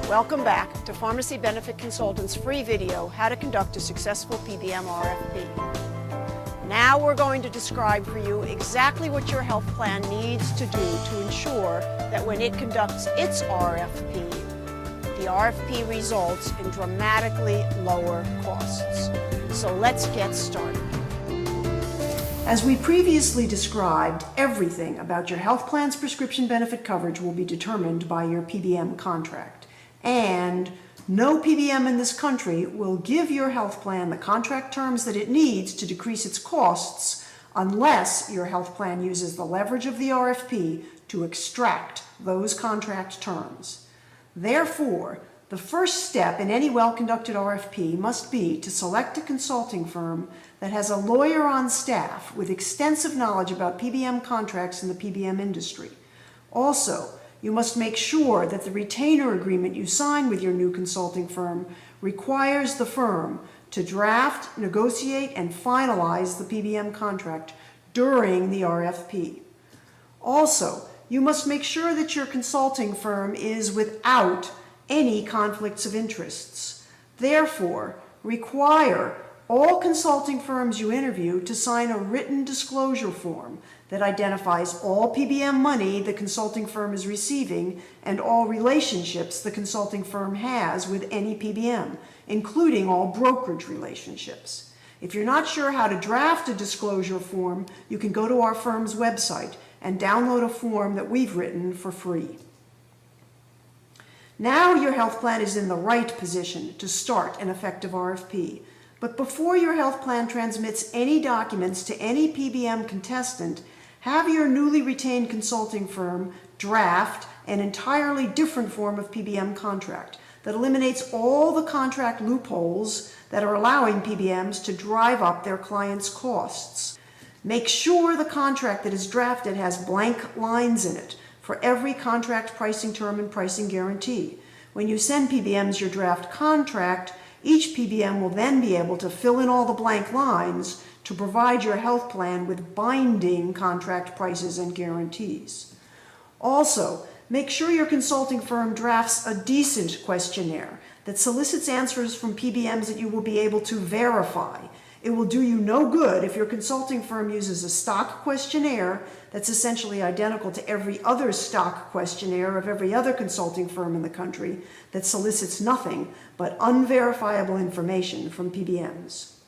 Welcome back to Pharmacy Benefit Consultant's free video, How to Conduct a Successful PBM RFP. Now we're going to describe for you exactly what your health plan needs to do to ensure that when it conducts its RFP, the RFP results in dramatically lower costs. So let's get started. As we previously described, everything about your health plan's prescription benefit coverage will be determined by your PBM contract. And no PBM in this country will give your health plan the contract terms that it needs to decrease its costs unless your health plan uses the leverage of the RFP to extract those contract terms. Therefore, the first step in any well-conducted RFP must be to select a consulting firm that has a lawyer on staff with extensive knowledge about PBM contracts in the PBM industry. Also, you must make sure that the retainer agreement you sign with your new consulting firm requires the firm to draft, negotiate, and finalize the PBM contract during the RFP. Also, you must make sure that your consulting firm is without any conflicts of interests. Therefore, require all consulting firms you interview to sign a written disclosure form that identifies all PBM money the consulting firm is receiving and all relationships the consulting firm has with any PBM, including all brokerage relationships. If you're not sure how to draft a disclosure form, you can go to our firm's website and download a form that we've written for free. Now your health plan is in the right position to start an effective RFP. But before your health plan transmits any documents to any PBM contestant, have your newly retained consulting firm draft an entirely different form of PBM contract that eliminates all the contract loopholes that are allowing PBMs to drive up their clients' costs. Make sure the contract that is drafted has blank lines in it for every contract pricing term and pricing guarantee. When you send PBMs your draft contract, each PBM will then be able to fill in all the blank lines to provide your health plan with binding contract prices and guarantees. Also, make sure your consulting firm drafts a decent questionnaire that solicits answers from PBMs that you will be able to verify. It will do you no good if your consulting firm uses a stock questionnaire that's essentially identical to every other stock questionnaire of every other consulting firm in the country that solicits nothing but unverifiable information from PBMs.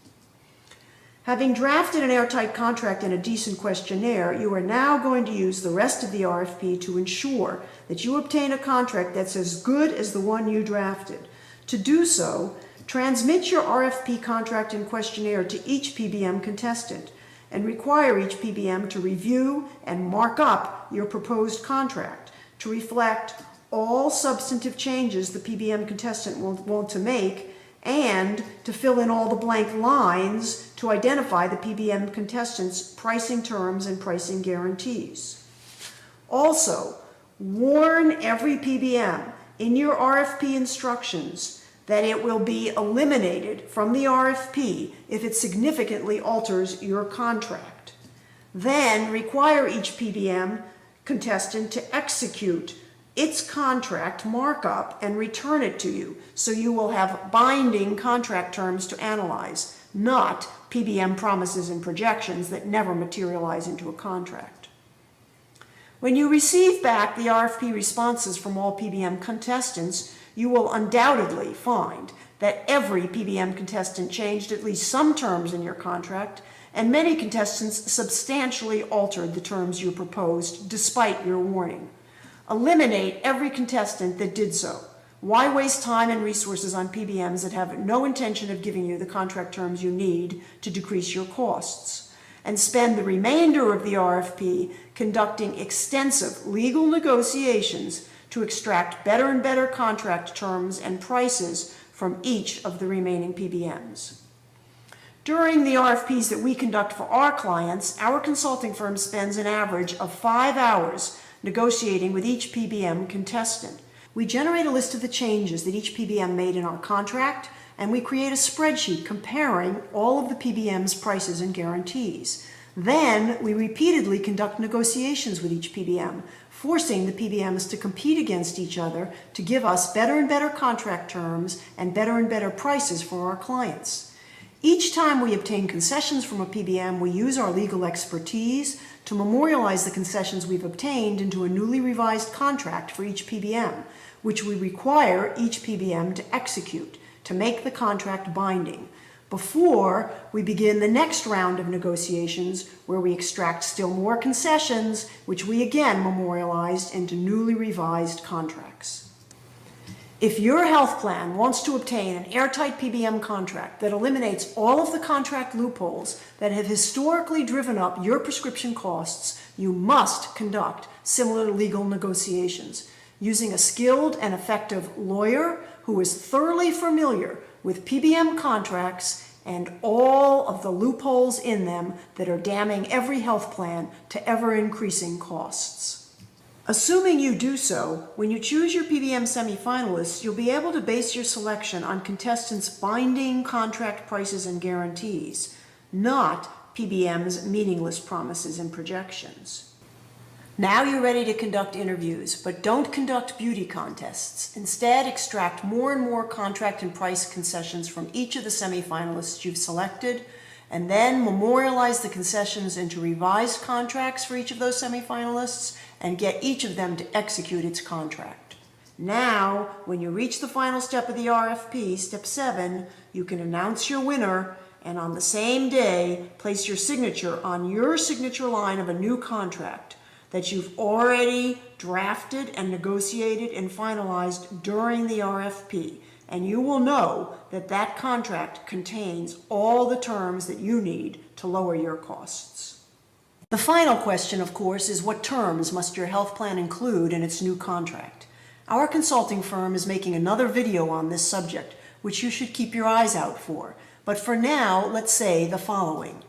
Having drafted an airtight contract and a decent questionnaire, you are now going to use the rest of the RFP to ensure that you obtain a contract that's as good as the one you drafted. To do so, transmit your RFP contract and questionnaire to each PBM contestant and require each PBM to review and mark up your proposed contract to reflect all substantive changes the PBM contestant will want to make and to fill in all the blank lines to identify the PBM contestant's pricing terms and pricing guarantees. Also, warn every PBM in your RFP instructions that it will be eliminated from the RFP if it significantly alters your contract. Then require each PBM contestant to execute its contract markup and return it to you, so you will have binding contract terms to analyze, not PBM promises and projections that never materialize into a contract. When you receive back the RFP responses from all PBM contestants, you will undoubtedly find that every PBM contestant changed at least some terms in your contract, and many contestants substantially altered the terms you proposed despite your warning. Eliminate every contestant that did so. Why waste time and resources on PBMs that have no intention of giving you the contract terms you need to decrease your costs? And spend the remainder of the RFP conducting extensive legal negotiations to extract better and better contract terms and prices from each of the remaining PBMs. During the RFPs that we conduct for our clients, our consulting firm spends an average of 5 hours negotiating with each PBM contestant. We generate a list of the changes that each PBM made in our contract, and we create a spreadsheet comparing all of the PBM's prices and guarantees. Then we repeatedly conduct negotiations with each PBM, forcing the PBMs to compete against each other to give us better and better contract terms and better prices for our clients. Each time we obtain concessions from a PBM, we use our legal expertise to memorialize the concessions we've obtained into a newly revised contract for each PBM, which we require each PBM to execute to make the contract binding before we begin the next round of negotiations where we extract still more concessions, which we again memorialized into newly revised contracts. If your health plan wants to obtain an airtight PBM contract that eliminates all of the contract loopholes that have historically driven up your prescription costs, you must conduct similar legal negotiations using a skilled and effective lawyer who is thoroughly familiar with PBM contracts and all of the loopholes in them that are damning every health plan to ever-increasing costs. Assuming you do so, when you choose your PBM semifinalists, you'll be able to base your selection on contestants' binding contract prices and guarantees, not PBM's meaningless promises and projections. Now you're ready to conduct interviews, but don't conduct beauty contests. Instead, extract more and more contract and price concessions from each of the semifinalists you've selected, and then memorialize the concessions into revised contracts for each of those semifinalists and get each of them to execute its contract. Now, when you reach the final step of the RFP, step 7, you can announce your winner and on the same day place your signature on your signature line of a new contract that you've already drafted and negotiated and finalized during the RFP. And you will know that that contract contains all the terms that you need to lower your costs. The final question, of course, is what terms must your health plan include in its new contract? Our consulting firm is making another video on this subject, which you should keep your eyes out for. But for now, let's say the following.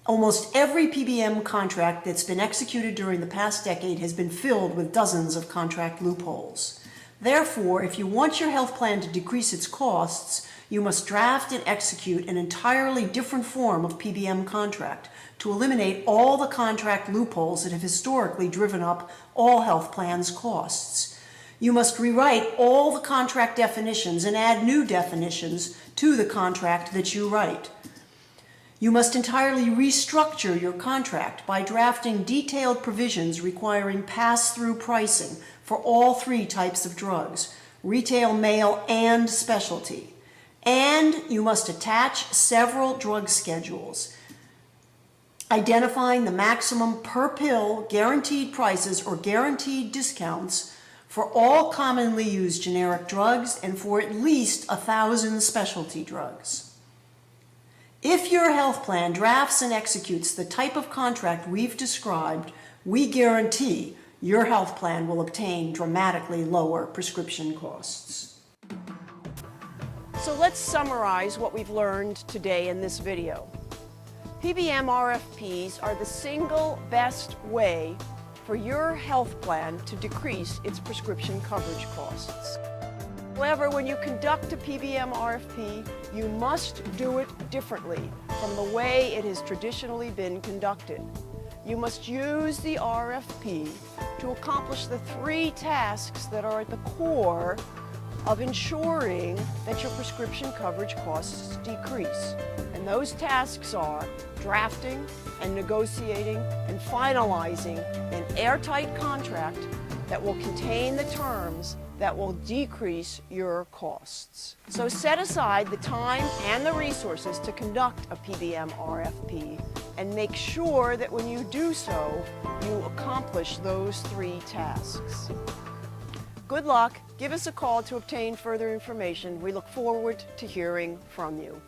Almost every PBM contract that's been executed during the past decade has been filled with dozens of contract loopholes. Therefore, if you want your health plan to decrease its costs, you must draft and execute an entirely different form of PBM contract to eliminate all the contract loopholes that have historically driven up all health plans' costs. You must rewrite all the contract definitions and add new definitions to the contract that you write. You must entirely restructure your contract by drafting detailed provisions requiring pass-through pricing for all 3 types of drugs, retail, mail, and specialty. And you must attach several drug schedules, identifying the maximum per pill guaranteed prices or guaranteed discounts for all commonly used generic drugs and for at least 1,000 specialty drugs. If your health plan drafts and executes the type of contract we've described, we guarantee your health plan will obtain dramatically lower prescription costs. So let's summarize what we've learned today in this video. PBM RFPs are the single best way for your health plan to decrease its prescription coverage costs. However, when you conduct a PBM RFP, you must do it differently from the way it has traditionally been conducted. You must use the RFP to accomplish the 3 tasks that are at the core of ensuring that your prescription coverage costs decrease. And those tasks are drafting and negotiating and finalizing an airtight contract that will contain the terms that will decrease your costs. So set aside the time and the resources to conduct a PBM RFP and make sure that when you do so, you accomplish those 3 tasks. Good luck. Give us a call to obtain further information. We look forward to hearing from you.